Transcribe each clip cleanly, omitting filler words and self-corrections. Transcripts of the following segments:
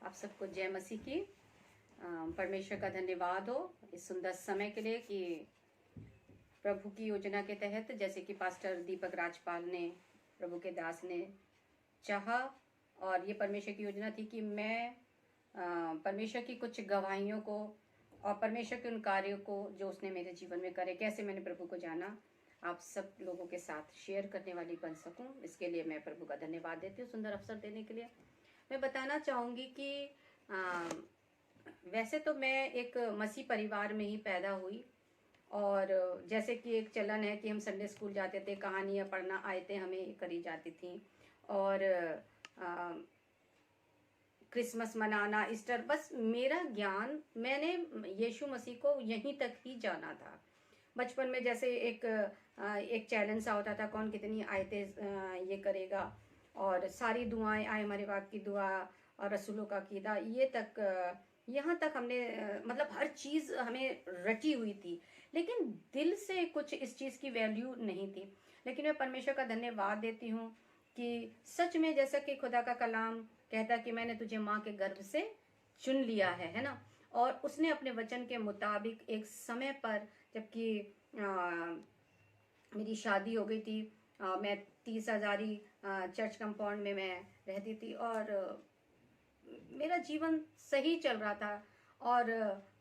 आप सबको जय मसीह की। परमेश्वर का धन्यवाद हो इस सुंदर समय के लिए कि प्रभु की योजना के तहत, जैसे कि पास्टर दीपक राजपाल ने, प्रभु के दास ने चाहा, और ये परमेश्वर की योजना थी कि मैं परमेश्वर की कुछ गवाहियों को और परमेश्वर के उन कार्यों को जो उसने मेरे जीवन में करे, कैसे मैंने प्रभु को जाना, आप सब लोगों के साथ शेयर करने वाली बन सकूं। इसके लिए मैं प्रभु का धन्यवाद देती हूँ सुंदर अवसर देने के लिए। मैं बताना चाहूँगी कि वैसे तो मैं एक मसीह परिवार में ही पैदा हुई, और जैसे कि एक चलन है कि हम संडे स्कूल जाते थे, कहानियाँ पढ़ना, आयतें हमें करी जाती थी, और क्रिसमस मनाना, ईस्टर, बस मेरा ज्ञान, मैंने यीशु मसीह को यहीं तक ही जाना था। बचपन में जैसे एक चैलेंज सा होता था, कौन कितनी आयतें ये करेगा, और सारी दुआएं, आए हमारे बाप की दुआ और रसूलों का कीदा, ये तक यहाँ तक हमने मतलब हर चीज़ हमें रटी हुई थी, लेकिन दिल से कुछ इस चीज़ की वैल्यू नहीं थी। लेकिन मैं परमेश्वर का धन्यवाद देती हूँ कि सच में जैसा कि खुदा का कलाम कहता कि मैंने तुझे माँ के गर्भ से चुन लिया है ना। और उसने अपने वचन के मुताबिक एक समय पर, जबकि मेरी शादी हो गई थी, मैं 30 हजारी चर्च कंपाउंड में मैं रहती थी, और मेरा जीवन सही चल रहा था, और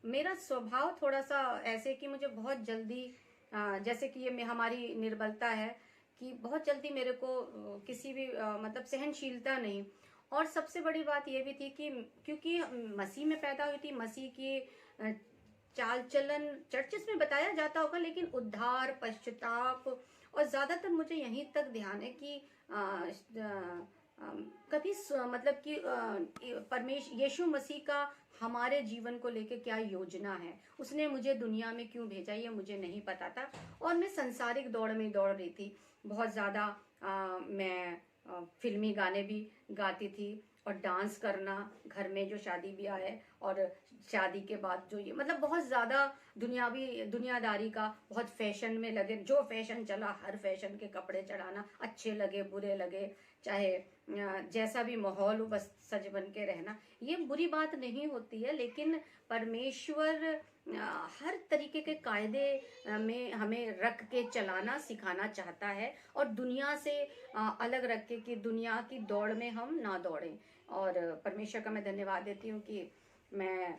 मेरा स्वभाव थोड़ा सा ऐसे कि मुझे बहुत जल्दी, जैसे कि ये हमारी निर्बलता है कि बहुत जल्दी मेरे को किसी भी मतलब सहनशीलता नहीं। और सबसे बड़ी बात ये भी थी कि क्योंकि मसीह में पैदा हुई थी, मसीह की चाल चलन चर्चेस में बताया जाता होगा, लेकिन उद्धार, पश्चाताप, और ज़्यादातर मुझे यहीं तक ध्यान है कि कभी मतलब कि यीशु मसीह का हमारे जीवन को लेके क्या योजना है, उसने मुझे दुनिया में क्यों भेजा, ये मुझे नहीं पता था। और मैं संसारिक दौड़ में दौड़ रही थी बहुत ज़्यादा। मैं फिल्मी गाने भी गाती थी, और डांस करना, घर में जो शादी ब्याह है और शादी के बाद जो ये मतलब बहुत ज़्यादा दुनियादारी का, बहुत फैशन में लगे, जो फैशन चला हर फैशन के कपड़े चढ़ाना, अच्छे लगे बुरे लगे, चाहे जैसा भी माहौल हो, बस सज बन के रहना। ये बुरी बात नहीं होती है, लेकिन परमेश्वर हर तरीके के कायदे में हमें रख के चलाना सिखाना चाहता है, और दुनिया से अलग रख के कि दुनिया की दौड़ में हम ना दौड़ें। और परमेश्वर का मैं धन्यवाद देती हूँ कि मैं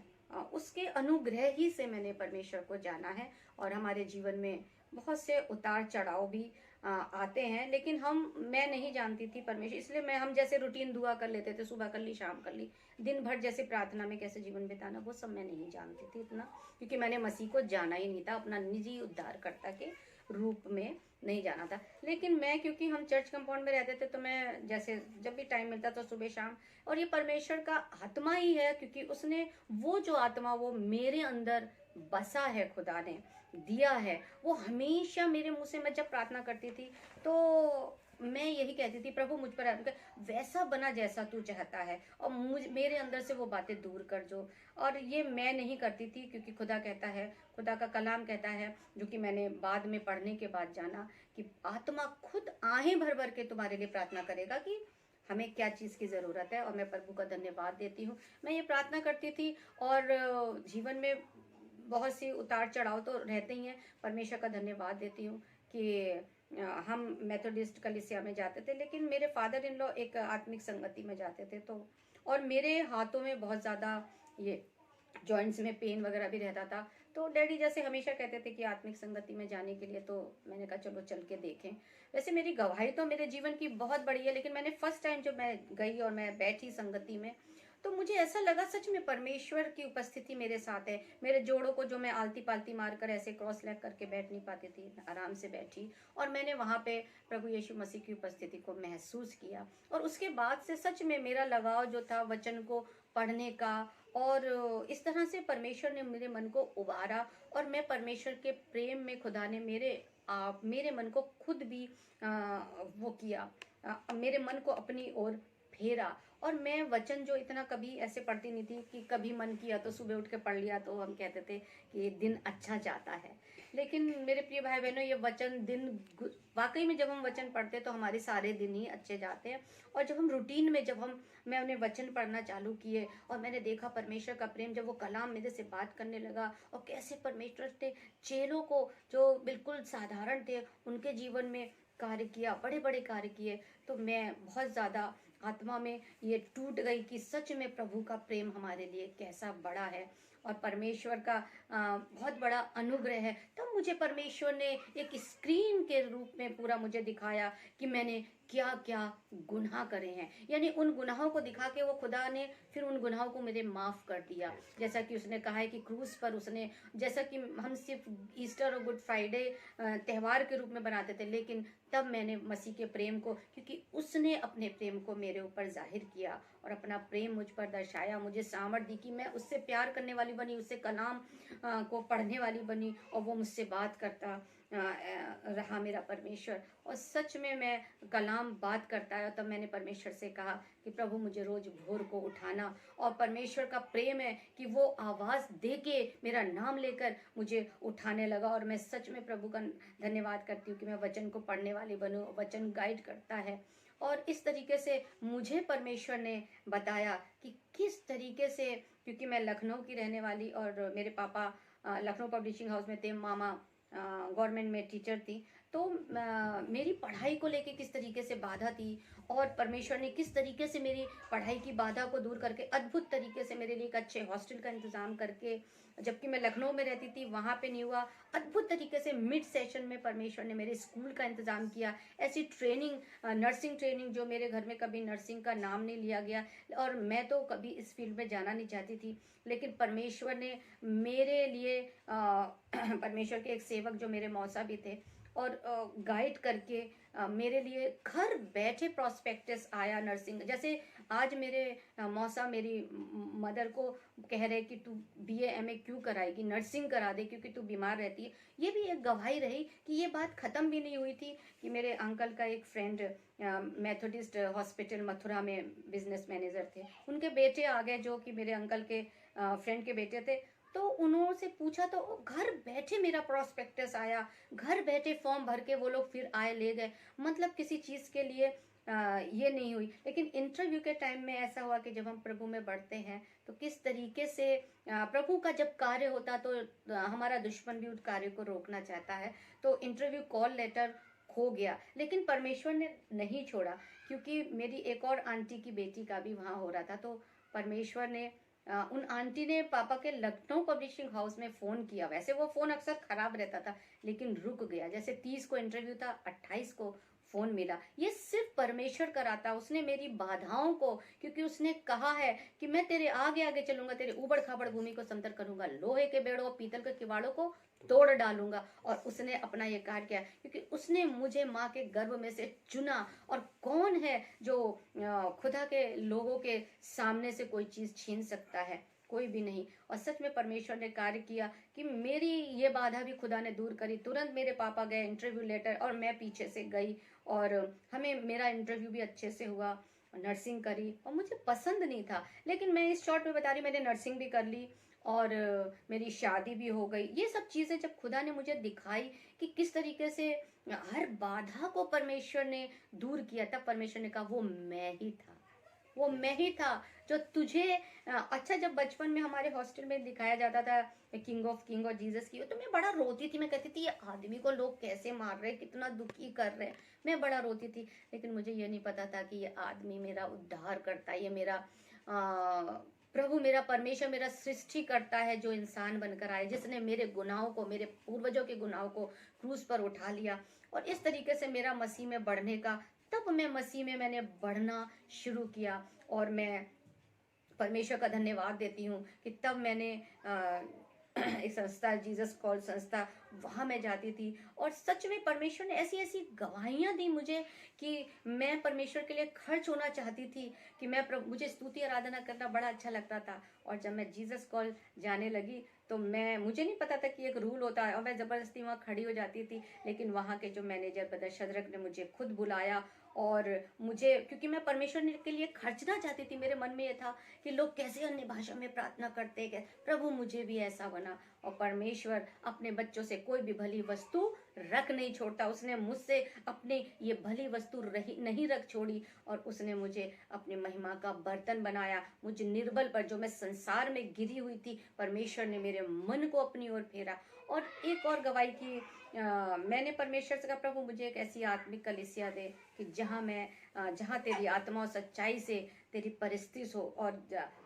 उसके अनुग्रह ही से मैंने परमेश्वर को जाना है। और हमारे जीवन में बहुत से उतार चढ़ाव भी आते हैं, लेकिन मैं नहीं जानती थी परमेश्वर, इसलिए हम जैसे रूटीन दुआ कर लेते थे, सुबह कर ली, शाम कर ली, दिन भर जैसे प्रार्थना में कैसे जीवन बिताना, वो सब मैं नहीं जानती थी इतना, क्योंकि मैंने मसीह को जाना ही नहीं था, अपना निजी उद्धारकर्ता के रूप में नहीं जाना था। लेकिन मैं, क्योंकि हम चर्च कंपाउंड में रहते थे, तो मैं जैसे जब भी टाइम मिलता था सुबह शाम, और ये परमेश्वर का आत्मा ही है, क्योंकि उसने वो जो आत्मा वो मेरे अंदर बसा है, खुदा ने दिया है, वो हमेशा मेरे मुंह से, मैं जब प्रार्थना करती थी तो मैं यही कहती थी, प्रभु मुझ पर वैसा बना जैसा तू चाहता है, और मेरे अंदर से वो बातें दूर कर जो। और ये मैं नहीं करती थी, क्योंकि खुदा कहता है, खुदा का कलाम कहता है, जो कि मैंने बाद में पढ़ने के बाद जाना, कि आत्मा खुद आहें भर भर के तुम्हारे लिए प्रार्थना करेगा कि हमें क्या चीज़ की ज़रूरत है। और मैं प्रभु का धन्यवाद देती हूँ, मैं ये प्रार्थना करती थी। और जीवन में बहुत सी उतार चढ़ाव तो रहते ही हैं, परमेश्वर का धन्यवाद देती हूँ कि हम मेथोडिस्ट कलीसिया में जाते थे, लेकिन मेरे फादर इन लॉ एक आत्मिक संगति में जाते थे, तो और मेरे हाथों में बहुत ज़्यादा ये जॉइंट्स में पेन वगैरह भी रहता था, तो डैडी जैसे हमेशा कहते थे कि आत्मिक संगति में जाने के लिए, तो मैंने कहा चलो चल के देखें। वैसे मेरी गवाही तो मेरे जीवन की बहुत बड़ी है, लेकिन मैंने फर्स्ट टाइम जब मैं गई और मैं बैठी संगति में, तो मुझे ऐसा लगा सच में परमेश्वर की उपस्थिति मेरे साथ है। मेरे जोड़ों को जो मैं आलती पालती मारकर ऐसे क्रॉस लेग करके बैठ नहीं पाती थी, आराम से बैठी, और मैंने वहाँ पे प्रभु यीशु मसीह की उपस्थिति को महसूस किया। और उसके बाद से सच में मेरा लगाव जो था वचन को पढ़ने का, और इस तरह से परमेश्वर ने मेरे मन को उबारा, और मैं परमेश्वर के प्रेम में खुदा ने मेरे मन को खुद भी वो किया, मेरे मन को अपनी ओर फेरा, और मैं वचन जो इतना कभी ऐसे पढ़ती नहीं थी कि कभी मन किया तो सुबह उठ के पढ़ लिया तो हम कहते थे कि दिन अच्छा जाता है। लेकिन मेरे प्रिय भाई बहनों, ये वचन वाकई में जब हम वचन पढ़ते हैं तो हमारे सारे दिन ही अच्छे जाते हैं। और जब हम रूटीन में मैं उन्हें वचन पढ़ना चालू किए और मैंने देखा परमेश्वर का प्रेम, जब वो कलाम मेरे से बात करने लगा और कैसे परमेश्वर ने चेलों को जो बिल्कुल साधारण थे उनके जीवन में कार्य किया, बड़े बड़े कार्य किए, तो मैं बहुत ज़्यादा आत्मा में ये टूट गई कि सच में प्रभु का प्रेम हमारे लिए कैसा बड़ा है और परमेश्वर का बहुत बड़ा अनुग्रह है। तब मुझे परमेश्वर ने एक स्क्रीन के रूप में पूरा मुझे दिखाया कि मैंने क्या क्या गुनाह करे हैं, यानी उन गुनाहों को दिखा के वो खुदा ने फिर उन गुनाहों को मुझे माफ़ कर दिया। जैसा कि उसने कहा है कि क्रूस पर उसने, जैसा कि हम सिर्फ ईस्टर और गुड फ्राइडे त्यौहार के रूप में बनाते थे, लेकिन तब मैंने मसीह के प्रेम को, क्योंकि उसने अपने प्रेम को मेरे ऊपर जाहिर किया और अपना प्रेम मुझ पर दर्शाया, मुझे सामर्थ दी कि मैं उससे प्यार करने वाली बनी, उससे कलाम को पढ़ने वाली बनी और वो मुझसे बात करता रहा मेरा परमेश्वर। और सच में मैं कलाम बात करता है। तब मैंने परमेश्वर से कहा कि प्रभु मुझे रोज भोर को उठाना, और परमेश्वर का प्रेम है कि वो आवाज़ दे के मेरा नाम लेकर मुझे उठाने लगा। और मैं सच में प्रभु का धन्यवाद करती हूँ कि मैं वचन को पढ़ने वाली बनूँ, वचन गाइड करता है। और इस तरीके से मुझे परमेश्वर ने बताया कि किस तरीके से, क्योंकि मैं लखनऊ की रहने वाली और मेरे पापा लखनऊ पब्लिशिंग हाउस में थे, मामा गवर्नमेंट में टीचर थी, तो मेरी पढ़ाई को लेके किस तरीके से बाधा थी और परमेश्वर ने किस तरीके से मेरी पढ़ाई की बाधा को दूर करके अद्भुत तरीके से मेरे लिए एक अच्छे हॉस्टल का इंतज़ाम करके, जबकि मैं लखनऊ में रहती थी वहाँ पे नहीं हुआ, अद्भुत तरीके से मिड सेशन में परमेश्वर ने मेरे स्कूल का इंतज़ाम किया। ऐसी ट्रेनिंग, नर्सिंग ट्रेनिंग, जो मेरे घर में कभी नर्सिंग का नाम नहीं लिया गया और मैं तो कभी इस फील्ड में जाना नहीं चाहती थी, लेकिन परमेश्वर ने मेरे लिए परमेश्वर के एक सेवक जो मेरे मौसा भी थे और गाइड करके मेरे लिए घर बैठे प्रॉस्पेक्टस आया नर्सिंग। जैसे आज मेरे मौसा मेरी मदर को कह रहे कि तू BA MA क्यों कराएगी, नर्सिंग करा दे क्योंकि तू बीमार रहती है। ये भी एक गवाही रही कि ये बात ख़त्म भी नहीं हुई थी कि मेरे अंकल का एक फ्रेंड मेथोडिस्ट हॉस्पिटल मथुरा में बिजनेस मैनेजर थे, उनके बेटे आ गए जो कि मेरे अंकल के फ्रेंड के बेटे थे। तो उन्होंने पूछा तो घर बैठे मेरा प्रॉस्पेक्टस आया, घर बैठे फॉर्म भर के वो लोग फिर आए ले गए। मतलब किसी चीज़ के लिए ये नहीं हुई। लेकिन इंटरव्यू के टाइम में ऐसा हुआ कि जब हम प्रभु में बढ़ते हैं तो किस तरीके से प्रभु का जब कार्य होता तो हमारा दुश्मन भी उस कार्य को रोकना चाहता है। तो इंटरव्यू कॉल लेटर खो गया, लेकिन परमेश्वर ने नहीं छोड़ा, क्योंकि मेरी एक और आंटी की बेटी का भी वहाँ हो रहा था। तो परमेश्वर ने उन आंटी ने पापा के लखनऊ पब्लिशिंग हाउस में फ़ोन किया। वैसे वो फ़ोन अक्सर ख़राब रहता था, लेकिन रुक गया। जैसे 30 को इंटरव्यू था, 28 को फ़ोन मिला। ये सिर्फ परमेश्वर कराता, उसने मेरी बाधाओं को, क्योंकि उसने कहा है कि मैं तेरे आगे आगे चलूंगा, तेरे ऊबड़ खाबड़ भूमि को समतल करूंगा, लोहे के बेड़ों और पीतल के किवाड़ों को तोड़ डालूंगा। और उसने अपना ये कार्य किया, क्योंकि उसने मुझे माँ के गर्भ में से चुना। और कौन है जो खुदा के लोगों के सामने से कोई चीज़ छीन सकता है? कोई भी नहीं। और सच में परमेश्वर ने कार्य किया कि मेरी ये बाधा भी खुदा ने दूर करी। तुरंत मेरे पापा गए, इंटरव्यू लेटर, और मैं पीछे से गई और हमें मेरा इंटरव्यू भी अच्छे से हुआ। नर्सिंग करी और मुझे पसंद नहीं था, लेकिन मैं इस शॉर्ट में बता रही, मैंने नर्सिंग भी कर ली और मेरी शादी भी हो गई। ये सब चीज़ें जब खुदा ने मुझे दिखाई कि किस तरीके से हर बाधा को परमेश्वर ने दूर किया, तब परमेश्वर ने कहा वो मैं ही था, वो मैं ही था जो तुझे अच्छा, जब बचपन में हमारे हॉस्टल में दिखाया जाता था किंग ऑफ किंग और जीसस की, तो मैं बड़ा रोती थी। मैं कहती थी ये आदमी को लोग कैसे मार रहे, कितना दुखी कर रहे हैं। मैं बड़ा रोती थी, लेकिन मुझे ये नहीं पता था कि ये आदमी मेरा उद्धार करता है, ये मेरा प्रभु, मेरा परमेश्वर, मेरा सृष्टि करता है, जो इंसान बनकर आए, जिसने मेरे गुनाहों को, मेरे पूर्वजों के गुनाहों को क्रूस पर उठा लिया। और इस तरीके से मेरा मसीह में बढ़ने का, तब मैं मसीह में मैंने बढ़ना शुरू किया। और मैं परमेश्वर का धन्यवाद देती हूँ कि तब मैंने एक संस्था, जीसस कॉल संस्था, वहाँ मैं जाती थी। और सच में परमेश्वर ने ऐसी ऐसी गवाहियाँ दी मुझे कि मैं परमेश्वर के लिए खर्च होना चाहती थी, कि मुझे स्तुति आराधना करना बड़ा अच्छा लगता था। और जब मैं जीसस कॉल जाने लगी तो मुझे नहीं पता था कि एक रूल होता है, और मैं ज़बरदस्ती वहाँ खड़ी हो जाती थी। लेकिन वहाँ के जो मैनेजर ब्रदर शदरक ने मुझे खुद बुलाया और मुझे, क्योंकि मैं परमेश्वर के लिए खर्चना चाहती थी, मेरे मन में ये था कि लोग कैसे अन्य भाषा में प्रार्थना करते हैं, प्रभु मुझे भी ऐसा बना। और परमेश्वर अपने बच्चों से कोई भी भली वस्तु रख नहीं छोड़ता। उसने मुझसे अपनी ये भली वस्तु नहीं रख छोड़ी, और उसने मुझे अपनी महिमा का बर्तन बनाया। मुझे निर्बल पर, जो मैं संसार में गिरी हुई थी, परमेश्वर ने मेरे मन को अपनी ओर फेरा। और एक और गवाही की, मैंने परमेश्वर से कहा, प्रभु मुझे एक ऐसी आत्मिक कलीसिया दे कि जहाँ तेरी आत्मा और सच्चाई से तेरी परिस्थिति हो। और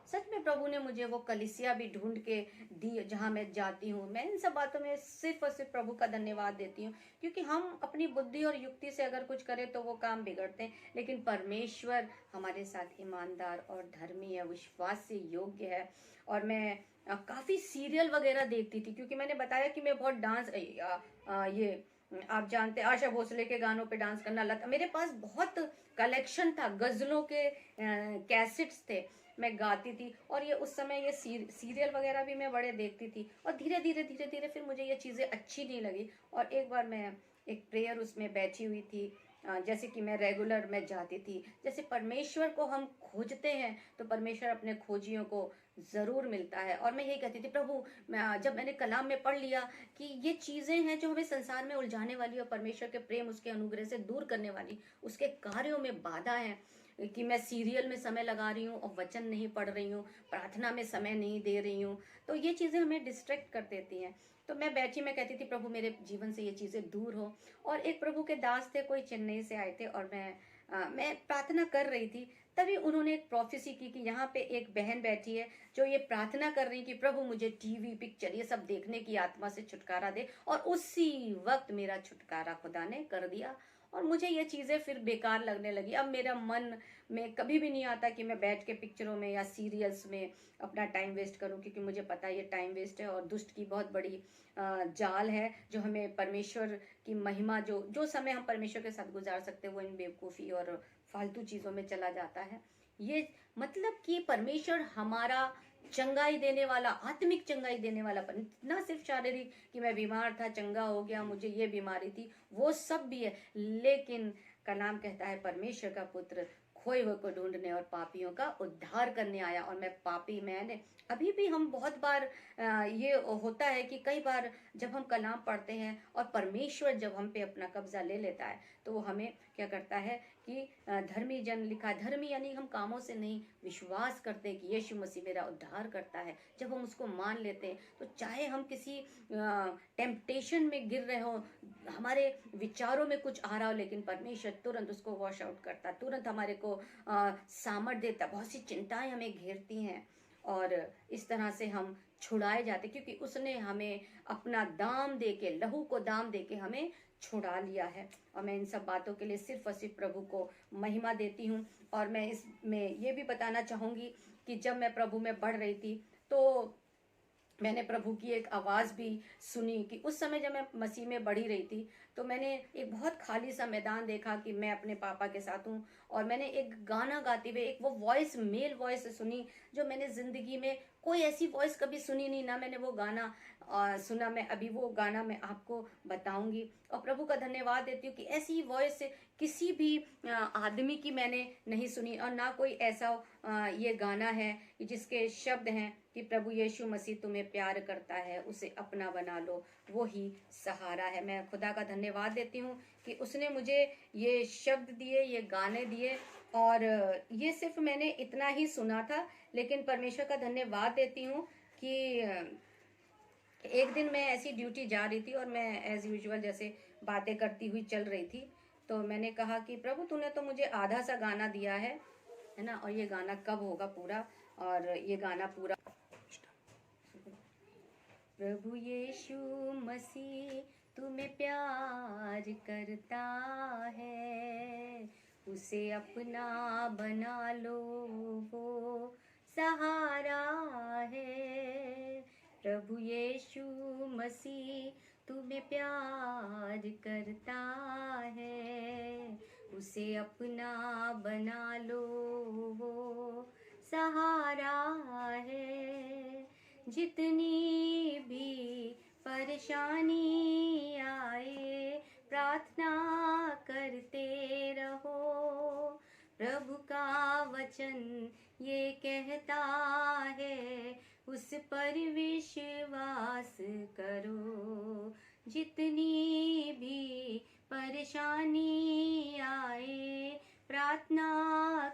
सच में प्रभु ने मुझे वो कलीसिया भी ढूंढ के दी जहाँ मैं जाती हूँ। मैं इन सब बातों में सिर्फ और सिर्फ प्रभु का धन्यवाद देती हूँ, क्योंकि हम अपनी बुद्धि और युक्ति से अगर कुछ करें तो वो काम बिगड़ते हैं, लेकिन परमेश्वर हमारे साथ ईमानदार और धर्मी है, विश्वास से योग्य है। और मैं काफ़ी सीरियल वगैरह देखती थी, क्योंकि मैंने बताया कि मैं बहुत डांस, ये आप जानते, आशा भोसले के गानों पे डांस करना लगा। मेरे पास बहुत कलेक्शन था, गज़लों के कैसेट्स थे, मैं गाती थी। और ये उस समय ये सीरियल वगैरह भी मैं बड़े देखती थी। और धीरे धीरे फिर मुझे ये चीज़ें अच्छी नहीं लगी। और एक बार मैं एक प्रेयर उसमें बैठी हुई थी, जैसे कि मैं रेगुलर मैं जाती थी। जैसे परमेश्वर को हम खोजते हैं तो परमेश्वर अपने खोजियों को ज़रूर मिलता है। और मैं यही कहती थी, प्रभु जब मैंने कलाम में पढ़ लिया कि ये चीज़ें हैं जो हमें संसार में उलझाने वाली, और परमेश्वर के प्रेम, उसके अनुग्रह से दूर करने वाली, उसके कार्यों में बाधा है, कि मैं सीरियल में समय लगा रही हूँ और वचन नहीं पढ़ रही हूँ, प्रार्थना में समय नहीं दे रही हूँ, तो ये चीज़ें हमें डिस्ट्रैक्ट कर देती हैं। तो मैं बैठी, मैं कहती थी, प्रभु मेरे जीवन से ये चीज़ें दूर हो। और एक प्रभु के दास थे, कोई चेन्नई से आए थे, और मैं प्रार्थना कर रही थी। तभी उन्होंने एक प्रोफेसी की कि यहाँ पे एक बहन बैठी है जो ये प्रार्थना कर रही कि प्रभु मुझे टीवी, पिक्चर, ये सब देखने की आत्मा से छुटकारा दे। और उसी वक्त मेरा छुटकारा खुदा ने कर दिया, और मुझे ये चीज़ें फिर बेकार लगने लगी। अब मेरा मन में कभी भी नहीं आता कि मैं बैठ के पिक्चरों में या सीरियल्स में अपना टाइम वेस्ट करूं, क्योंकि मुझे पता है ये टाइम वेस्ट है और दुष्ट की बहुत बड़ी जाल है, जो हमें परमेश्वर की महिमा, जो जो समय हम परमेश्वर के साथ गुजार सकते हैं, वो इन बेवकूफ़ी और फालतू चीज़ों में चला जाता है। ये मतलब कि परमेश्वर हमारा चंगाई देने वाला, आत्मिक चंगाई देने वाला, ना सिर्फ शारीरिक कि मैं बीमार था, चंगा हो गया, मुझे ये बीमारी थी, वो सब भी है, लेकिन कलाम कहता है परमेश्वर का पुत्र खोए हुए को ढूंढने और पापियों का उद्धार करने आया। और मैं पापी, मैंने अभी भी, हम बहुत बार ये होता है कि कई बार जब हम कलाम पढ़ते हैं और परमेश्वर जब हम पे अपना कब्जा ले लेता है, तो वो हमें क्या करता है कि धर्मी जन लिखा, धर्मी यानी हम कामों से नहीं, विश्वास करते हैं कि यीशु मसीह मेरा उद्धार करता है। जब हम उसको मान लेते हैं, तो चाहे हम किसी टेम्पटेशन में गिर रहे हो, हमारे विचारों में कुछ आ रहा हो, लेकिन परमेश्वर तुरंत उसको वॉश आउट करता, तुरंत हमारे को सामर्थ देता। बहुत सी चिंताएं हमें घेरती हैं, और इस तरह से हम छुड़ाए जाते, क्योंकि उसने हमें अपना दाम दे के, लहू को दाम दे के हमें छुड़ा लिया है। और मैं इन सब बातों के लिए सिर्फ और सिर्फ प्रभु को महिमा देती हूँ। और मैं इसमें ये भी बताना चाहूँगी कि जब मैं प्रभु में बढ़ रही थी, तो मैंने प्रभु की एक आवाज़ भी सुनी कि उस समय जब मैं मसीह में बढ़ी रही थी, तो मैंने एक बहुत खाली सा मैदान देखा कि मैं अपने पापा के साथ हूँ, और मैंने एक गाना गाते हुए एक वो वॉइस, मेल वॉइस सुनी, जो मैंने ज़िंदगी में कोई ऐसी वॉइस कभी सुनी नहीं, ना मैंने वो गाना सुना। मैं अभी वो गाना मैं आपको बताऊंगी, और प्रभु का धन्यवाद देती हूँ कि ऐसी वॉइस किसी भी आदमी की मैंने नहीं सुनी, और ना कोई ऐसा ये गाना है कि जिसके शब्द हैं कि प्रभु यीशु मसीह तुम्हें प्यार करता है, उसे अपना बना लो, वो ही सहारा है। मैं खुदा का धन्यवाद देती हूँ कि उसने मुझे ये शब्द दिए, ये गाने दिए, और ये सिर्फ मैंने इतना ही सुना था, लेकिन परमेश्वर का धन्यवाद देती हूँ कि एक दिन मैं ऐसी ड्यूटी जा रही थी, और मैं एज यूजुअल जैसे बातें करती हुई चल रही थी, तो मैंने कहा कि प्रभु तूने तो मुझे आधा सा गाना दिया है ना, और ये गाना कब होगा पूरा, और ये गाना पूरा। प्रभु यीशु मसीह तुम्हें प्यार करता है, उसे अपना बना लो, वो सहारा है। प्रभु यीशु मसीह तुम्हें प्यार करता है, उसे अपना बना लो, वो सहारा है। जितनी भी परेशानी आए, प्रार्थना करते रहो, पर विश्वास करो। जितनी भी परेशानी आए प्रार्थना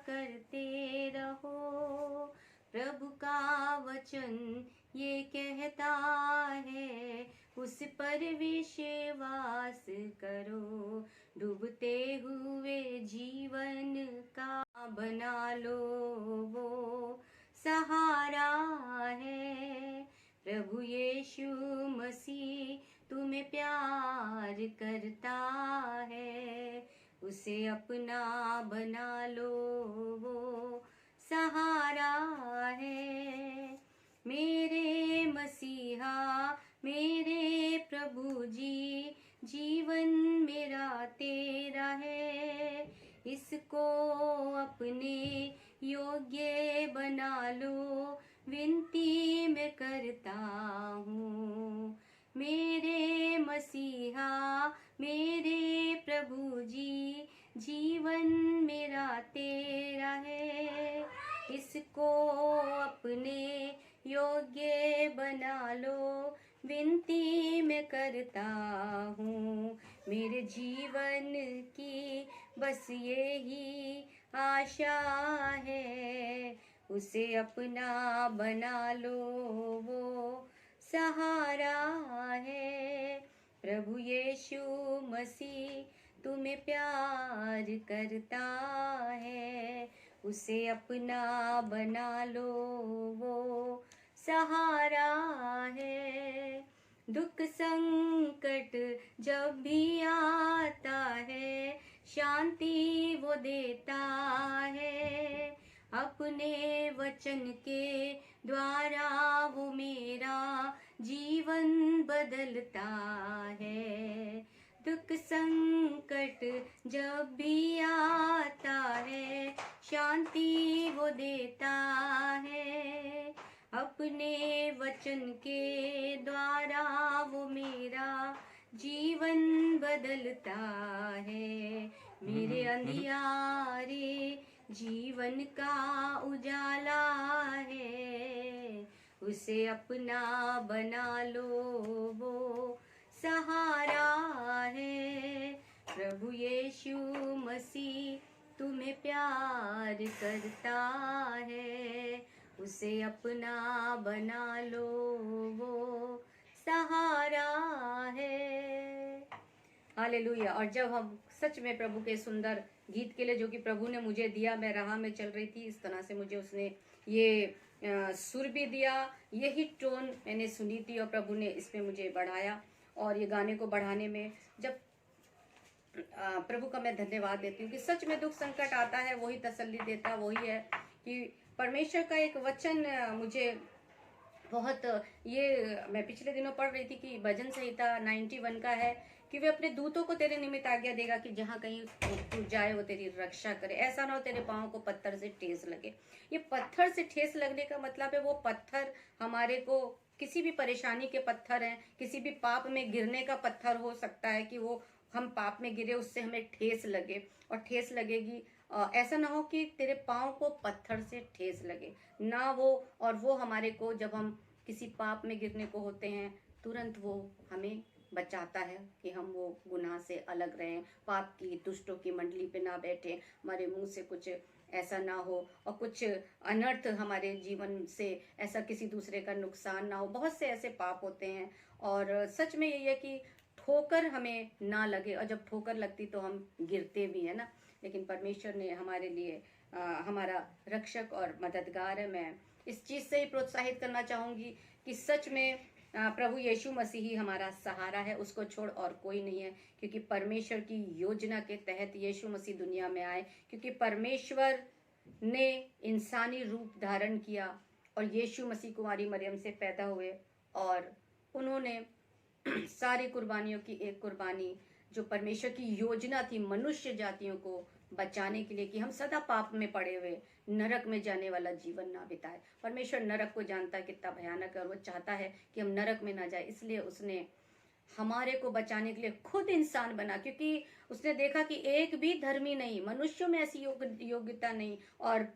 करते रहो। प्रभु का वचन ये कहता है उस पर विश्वास करो। डूबते हुए जीवन का बना लो वो सहारा है। प्रभु यीशु मसीह तुम्हें प्यार करता है। उसे अपना बना लो वो सहारा है। मेरे मसीहा मेरे प्रभु जी, जीवन मेरा तेरा है। इसको अपने योग्य बना लो, विनती मैं करता हूँ। मेरे मसीहा मेरे प्रभु जी, जीवन मेरा तेरा है। इसको अपने योग्य बना लो, विनती मैं करता हूँ। मेरे जीवन की बस यही आशा है, उसे अपना बना लो वो सहारा है। प्रभु यीशु मसीह तुम्हें प्यार करता है। उसे अपना बना लो वो सहारा है। दुख संकट जब भी आता है, शांति वो देता है। अपने वचन के द्वारा वो मेरा जीवन बदलता है। दुख संकट जब भी आता है, शांति वो देता है। अपने वचन के द्वारा वो मेरा जीवन बदलता है। मेरे अंधियारे जीवन का उजाला है, उसे अपना बना लो वो सहारा है। प्रभु यीशु मसीह तुम्हें प्यार करता है। उसे अपना बना लो वो सहारा है। हालेलुया। और जब हम सच में प्रभु के सुंदर गीत के लिए जो कि प्रभु ने मुझे दिया, मैं राह में चल रही थी, इस तरह से मुझे उसने ये सुर भी दिया, यही टोन मैंने सुनी थी और प्रभु ने इसमें मुझे बढ़ाया। और ये गाने को बढ़ाने में जब प्रभु का मैं धन्यवाद देती हूँ कि सच में दुख संकट आता है वही तसल्ली देता, वही है कि परमेश्वर का एक वचन मुझे बहुत, ये मैं पिछले दिनों पढ़ रही थी कि भजन संहिता 91 का है कि वे अपने दूतों को तेरे निमित्त आज्ञा देगा कि जहाँ कहीं तू जाए वो तेरी रक्षा करे। ऐसा ना हो तेरे पाँव को पत्थर से ठेस लगे। ये पत्थर से ठेस लगने का मतलब है वो पत्थर हमारे को किसी भी परेशानी के पत्थर हैं, किसी भी पाप में गिरने का पत्थर हो सकता है कि वो हम पाप में गिरे, उससे हमें ठेस लगे और ठेस लगेगी। ऐसा ना हो कि तेरे पाँव को पत्थर से ठेस लगे ना वो, और वो हमारे को जब हम किसी पाप में गिरने को होते हैं तुरंत वो हमें बचाता है कि हम वो गुनाह से अलग रहें, पाप की दुष्टों की मंडली पे ना बैठे, हमारे मुंह से कुछ ऐसा ना हो और कुछ अनर्थ हमारे जीवन से ऐसा किसी दूसरे का नुकसान ना हो। बहुत से ऐसे पाप होते हैं और सच में यही है कि ठोकर हमें ना लगे, और जब ठोकर लगती तो हम गिरते भी है ना, लेकिन परमेश्वर ने हमारे लिए हमारा रक्षक और मददगार है। मैं इस चीज़ से ही प्रोत्साहित करना चाहूँगी कि सच में प्रभु यीशु मसीह ही हमारा सहारा है, उसको छोड़ और कोई नहीं है। क्योंकि परमेश्वर की योजना के तहत यीशु मसीह दुनिया में आए, क्योंकि परमेश्वर ने इंसानी रूप धारण किया और यीशु मसीह कुमारी मरियम से पैदा हुए और उन्होंने सारी कुर्बानियों की एक कुर्बानी जो परमेश्वर की योजना थी मनुष्य जातियों को बचाने के लिए कि हम सदा पाप में पड़े हुए नरक में जाने वाला जीवन ना बिताए। परमेश्वर नरक को जानता है कितना भयानक है और वो चाहता है कि हम नरक में ना जाए, इसलिए उसने हमारे को बचाने के लिए खुद इंसान बना, क्योंकि उसने देखा कि एक भी धर्मी नहीं, मनुष्यों में ऐसी योग्यता नहीं और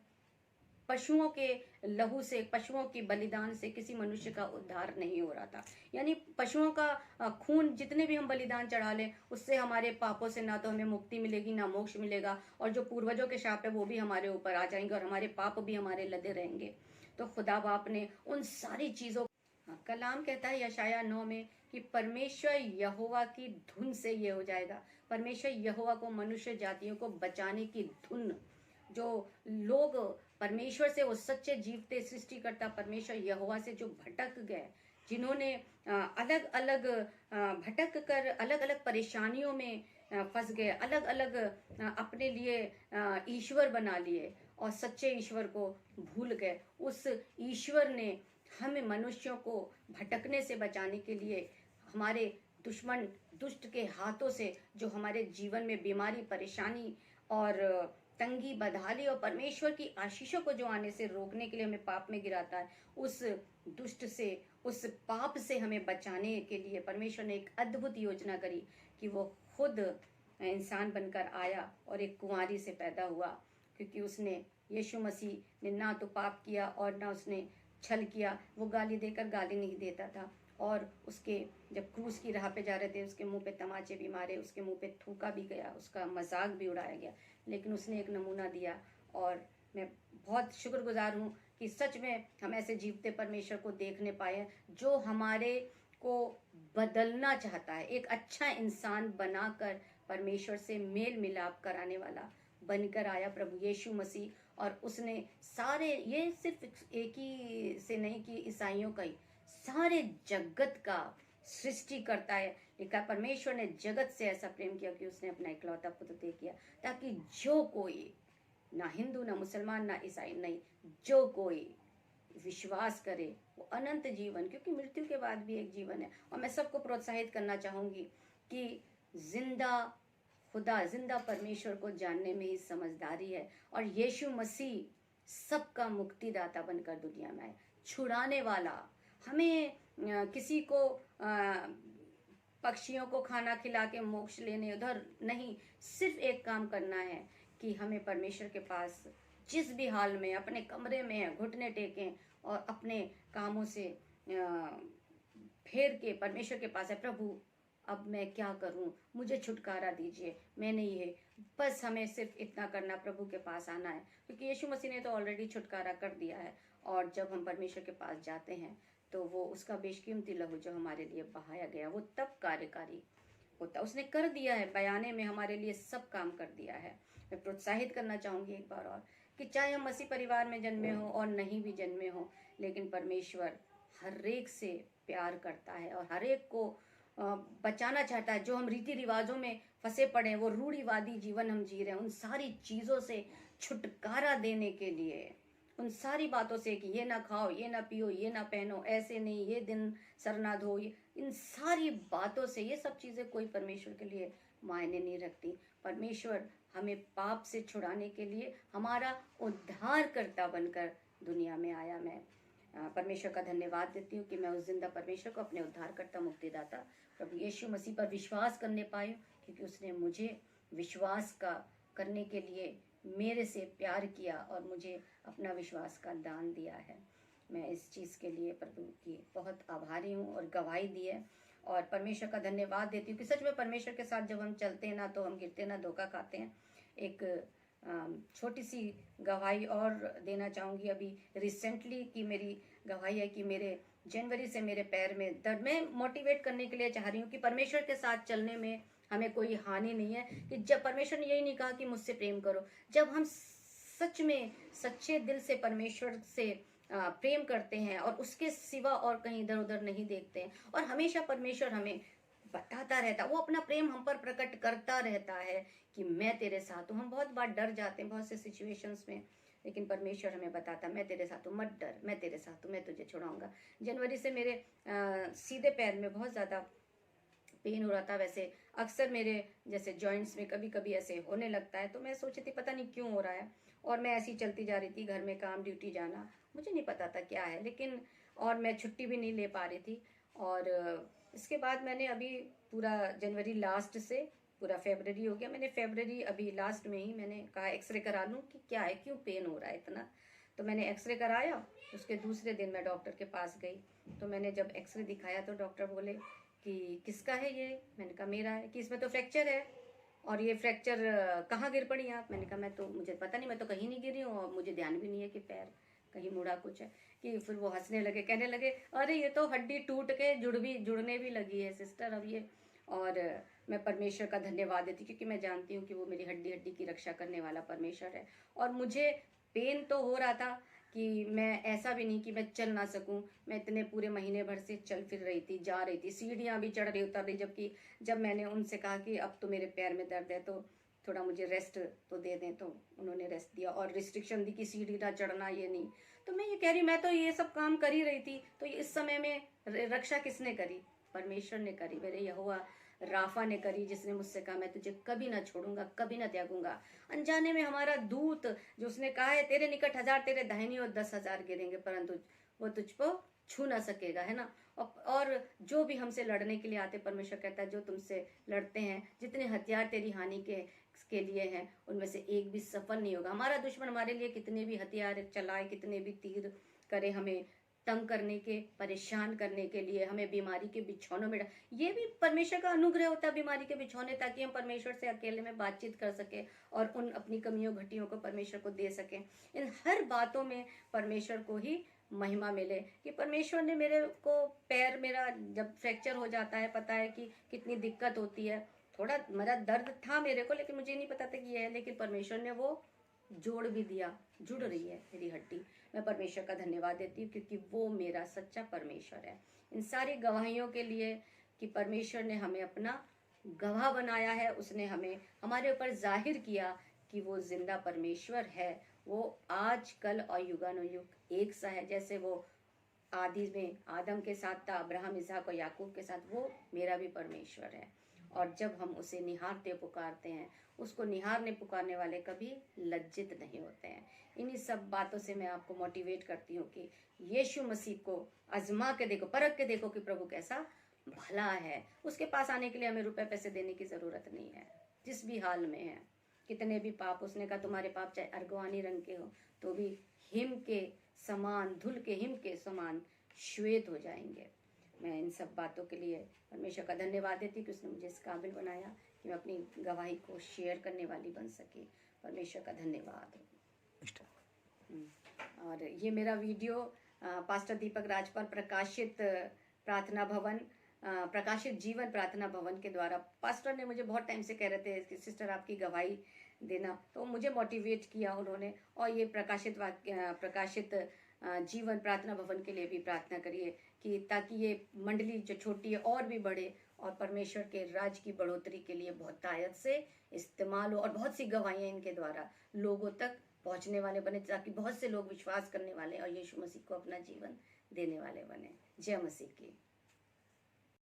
पशुओं के लहू से, पशुओं की बलिदान से किसी मनुष्य का उद्धार नहीं हो रहा था। यानी पशुओं का खून जितने भी हम बलिदान चढ़ा लें, उससे हमारे पापों से ना तो हमें मुक्ति मिलेगी ना मोक्ष मिलेगा, और जो पूर्वजों के शाप है वो भी हमारे ऊपर आ जाएंगे और हमारे पाप भी हमारे लदे रहेंगे। तो खुदा बाप ने उन सारी चीज़ों, कलाम कहता है यशाया 9 में कि परमेश्वर यहोवा की धुन से ये हो जाएगा। परमेश्वर यहोवा को, मनुष्य जातियों को बचाने की धुन, जो लोग परमेश्वर से, वो सच्चे जीवते सृष्टिकर्ता परमेश्वर यहोवा से जो भटक गए, जिन्होंने अलग अलग भटक कर अलग अलग परेशानियों में फंस गए, अलग अलग अपने लिए ईश्वर बना लिए और सच्चे ईश्वर को भूल गए, उस ईश्वर ने हमें मनुष्यों को भटकने से बचाने के लिए, हमारे दुश्मन दुष्ट के हाथों से जो हमारे जीवन में बीमारी, परेशानी और तंगी, बदहाली और परमेश्वर की आशीषों को जो आने से रोकने के लिए हमें पाप में गिराता है, उस दुष्ट से, उस पाप से हमें बचाने के लिए परमेश्वर ने एक अद्भुत योजना करी कि वो खुद इंसान बनकर आया और एक कुंवारी से पैदा हुआ, क्योंकि उसने, यीशु मसीह ने ना तो पाप किया और ना उसने छल किया। वो गाली देकर गाली नहीं देता था, और उसके जब क्रूस की राह पे जा रहे थे, उसके मुंह पे तमाचे भी मारे, उसके मुंह पे थूका भी गया, उसका मजाक भी उड़ाया गया, लेकिन उसने एक नमूना दिया। और मैं बहुत शुक्रगुजार हूँ कि सच में हम ऐसे जीवते परमेश्वर को देखने पाए, जो हमारे को बदलना चाहता है, एक अच्छा इंसान बनाकर परमेश्वर से मेल मिलाप कराने वाला बनकर आया प्रभु यीशु मसीह। और उसने सारे, ये सिर्फ एक ही से नहीं कि ईसाइयों का ही, सारे जगत का सृष्टि करता है। लिखा परमेश्वर ने जगत से ऐसा प्रेम किया कि उसने अपना इकलौता पुत्र दे दिया, ताकि जो कोई, ना हिंदू ना मुसलमान ना ईसाई, नहीं, जो कोई विश्वास करे वो अनंत जीवन, क्योंकि मृत्यु के बाद भी एक जीवन है। और मैं सबको प्रोत्साहित करना चाहूंगी कि जिंदा खुदा, जिंदा परमेश्वर को जानने में ही समझदारी है, और यीशु मसीह सबका मुक्तिदाता बनकर दुनिया में आए, छुड़ाने वाला। हमें किसी को पक्षियों को खाना खिला के मोक्ष लेने उधर नहीं, सिर्फ एक काम करना है कि हमें परमेश्वर के पास जिस भी हाल में अपने कमरे में घुटने टेकें और अपने कामों से फेर के परमेश्वर के पास है, प्रभु अब मैं क्या करूं, मुझे छुटकारा दीजिए, मैंने ये, बस हमें सिर्फ इतना करना, प्रभु के पास आना है, क्योंकि यीशु मसीह ने तो ऑलरेडी छुटकारा कर दिया है। और जब हम परमेश्वर के पास जाते हैं तो वो उसका बेशकीमती लहू जो हमारे लिए बहाया गया, वो तब कार्यकारी होता, उसने कर दिया है, बयाने में हमारे लिए सब काम कर दिया है। मैं प्रोत्साहित करना चाहूंगी एक बार और कि चाहे हम मसीह परिवार में जन्मे हो और नहीं भी जन्मे हो, लेकिन परमेश्वर हर एक से प्यार करता है और हर एक को बचाना चाहता है। जो हम रीति रिवाजों में फंसे पड़े हैं, वो रूढ़िवादी जीवन हम जी रहे हैं, उन सारी चीज़ों से छुटकारा देने के लिए, उन सारी बातों से कि ये ना खाओ, ये ना पियो, ये ना पहनो, ऐसे नहीं, ये दिन सर ना धो, इन सारी बातों से, ये सब चीज़ें कोई परमेश्वर के लिए मायने नहीं रखती। परमेश्वर हमें पाप से छुड़ाने के लिए हमारा उद्धारकर्ता बनकर दुनिया में आया। मैं परमेश्वर का धन्यवाद देती हूँ कि मैं उस जिंदा परमेश्वर को, अपने उद्धारकर्ता मुक्तिदाता प्रभु यीशु मसीह पर विश्वास करने पाई, क्योंकि उसने मुझे विश्वास का करने के लिए मेरे से प्यार किया और मुझे अपना विश्वास का दान दिया है। मैं इस चीज़ के लिए प्रभु की बहुत आभारी हूँ और गवाही दी है, और परमेश्वर का धन्यवाद देती हूँ कि सच में परमेश्वर के साथ जब हम चलते हैं ना तो हम गिरते ना धोखा खाते हैं। एक छोटी सी गवाही और देना चाहूँगी। अभी रिसेंटली की मेरी गवाही है कि मेरे जनवरी से मेरे पैर में दर्द, मैं मोटिवेट करने के लिए चाह रही हूँ कि परमेश्वर के साथ चलने में हमें कोई हानि नहीं है। कि जब परमेश्वर ने यही नहीं कहा कि मुझसे प्रेम करो, जब हम सच में सच्चे दिल से परमेश्वर से प्रेम करते हैं और उसके सिवा और कहीं इधर उधर नहीं देखते हैं, और हमेशा परमेश्वर हमें बताता रहता, वो अपना प्रेम हम पर प्रकट करता रहता है कि मैं तेरे साथ हूँ। हम बहुत बार डर जाते हैं बहुत से सिचुएशंस में, लेकिन परमेश्वर हमें बताता, मैं तेरे साथ हूँ, मत डर, मैं तेरे साथ हूँ, मैं तुझे छुड़ाऊंगा। जनवरी से मेरे सीधे पैर में बहुत ज़्यादा पेन हो रहा था। वैसे अक्सर मेरे जैसे जॉइंट्स में कभी कभी ऐसे होने लगता है, तो मैं सोची थी पता नहीं क्यों हो रहा है, और मैं ऐसी चलती जा रही थी, घर में काम, ड्यूटी जाना, मुझे नहीं पता था क्या है, लेकिन और मैं छुट्टी भी नहीं ले पा रही थी। और इसके बाद मैंने अभी पूरा जनवरी लास्ट से पूरा फरवरी हो गया, मैंने फरवरी अभी लास्ट में ही मैंने कहा एक्सरे करा लूँ कि क्या है, क्यों पेन हो रहा है इतना। तो मैंने एक्सरे कराया। उसके दूसरे दिन मैं डॉक्टर के पास गई, तो मैंने जब एक्सरे दिखाया तो डॉक्टर बोले कि किसका है ये? मैंने कहा मेरा है। कि इसमें तो फ्रैक्चर है, और ये फ्रैक्चर कहाँ गिर पड़ी आप? मैंने कहा मैं तो, मुझे पता नहीं, मैं तो कहीं नहीं गिरी हूँ, और मुझे ध्यान भी नहीं है कि पैर कहीं मुड़ा कुछ है। कि फिर वो हंसने लगे, कहने लगे अरे ये तो हड्डी टूट के जुड़ने भी लगी है सिस्टर अब ये। और मैं परमेश्वर का धन्यवाद देती हूँ, क्योंकि मैं जानती हूँ कि वो मेरी हड्डी हड्डी की रक्षा करने वाला परमेश्वर है। और मुझे पेन तो हो रहा था कि मैं ऐसा भी नहीं कि मैं चल ना सकूं। मैं इतने पूरे महीने भर से चल फिर रही थी, जा रही थी, सीढ़ियाँ भी चढ़ रही उतर रही, जबकि जब मैंने उनसे कहा कि अब तो मेरे पैर में दर्द है तो थोड़ा मुझे रेस्ट तो दे दें, तो उन्होंने रेस्ट दिया और रिस्ट्रिक्शन दी कि सीढ़ी ना चढ़ना, ये नहीं। तो मैं ये कह रही, मैं तो ये सब काम कर ही रही थी, तो इस समय में रक्षा किसने करी? परमेश्वर ने करी, मेरे यहोवा राफा ने करी, जिसने मुझसे कहा मैं तुझे कभी ना छोड़ूंगा, कभी ना त्यागूंगा। अनजाने में हमारा दूत जो उसने कहा है तेरे निकट 1000 तेरे दाहिनी और 10,000 गिरेंगे, परंतु वो तुझको छू ना सकेगा, है ना। और जो भी हमसे लड़ने के लिए आते, परमेश्वर कहता है जो तुमसे लड़ते हैं, जितने हथियार तेरी हानि के लिए हैं, उनमें से एक भी सफल नहीं होगा। हमारा दुश्मन हमारे लिए कितने भी हथियार चलाए, कितने भी तीर करे, हमें तंग करने के, परेशान करने के लिए, हमें बीमारी के बिछौनों में, ये भी परमेश्वर का अनुग्रह होता है, बीमारी के बिछौने, ताकि हम परमेश्वर से अकेले में बातचीत कर सके और उन अपनी कमियों घटियों को परमेश्वर को दे सकें। इन हर बातों में परमेश्वर को ही महिमा मिले कि परमेश्वर ने मेरे को, पैर मेरा जब फ्रैक्चर हो जाता है, पता है कि कितनी दिक्कत होती है, थोड़ा मेरा दर्द था मेरे को, लेकिन मुझे नहीं पता था कि ये है, लेकिन परमेश्वर ने वो जोड़ भी दिया, जुड़ रही है मेरी हड्डी। मैं परमेश्वर का धन्यवाद देती हूँ, क्योंकि वो मेरा सच्चा परमेश्वर है। इन सारी गवाहियों के लिए कि परमेश्वर ने हमें अपना गवाह बनाया है, उसने हमें हमारे ऊपर जाहिर किया कि वो जिंदा परमेश्वर है। वो आज कल और युगानुयुग एक सा है। जैसे वो आदि में आदम के साथ था, अब्राहम, इसहाक और याकूब के साथ, वो मेरा भी परमेश्वर है। और जब हम उसे निहारते पुकारते हैं, उसको निहारने पुकारने वाले कभी लज्जित नहीं होते हैं। इन्हीं सब बातों से मैं आपको मोटिवेट करती हूँ कि यीशु मसीह को आजमा के देखो, परख के देखो कि प्रभु कैसा भला है। उसके पास आने के लिए हमें रुपए पैसे देने की जरूरत नहीं है, जिस भी हाल में है, कितने भी पाप, उसने कहा तुम्हारे पाप चाहे अर्गवानी रंग के हो तो भी हिम के समान, धुल के हिम के समान श्वेत हो जाएंगे। मैं इन सब बातों के लिए परमेश्वर का धन्यवाद देती हूँ कि उसने मुझे इस काबिल बनाया कि मैं अपनी गवाही को शेयर करने वाली बन सके। परमेश्वर का धन्यवाद। और ये मेरा वीडियो पास्टर दीपक राजपाल प्रकाशित प्रार्थना भवन, प्रकाशित जीवन प्रार्थना भवन के द्वारा, पास्टर ने मुझे बहुत टाइम से कह रहे थे कि सिस्टर आपकी गवाही देना, तो मुझे मोटिवेट किया उन्होंने। और ये प्रकाशित जीवन प्रार्थना भवन के लिए भी प्रार्थना करिए कि ताकि ये मंडली जो छोटी है और भी बढ़े और परमेश्वर के राज की बढ़ोतरी के लिए बहुत आयत से इस्तेमाल हो, और बहुत सी गवाहियाँ इनके द्वारा लोगों तक पहुंचने वाले बने, ताकि बहुत से लोग विश्वास करने वाले और यीशु मसीह को अपना जीवन देने वाले बने। जय मसीह की।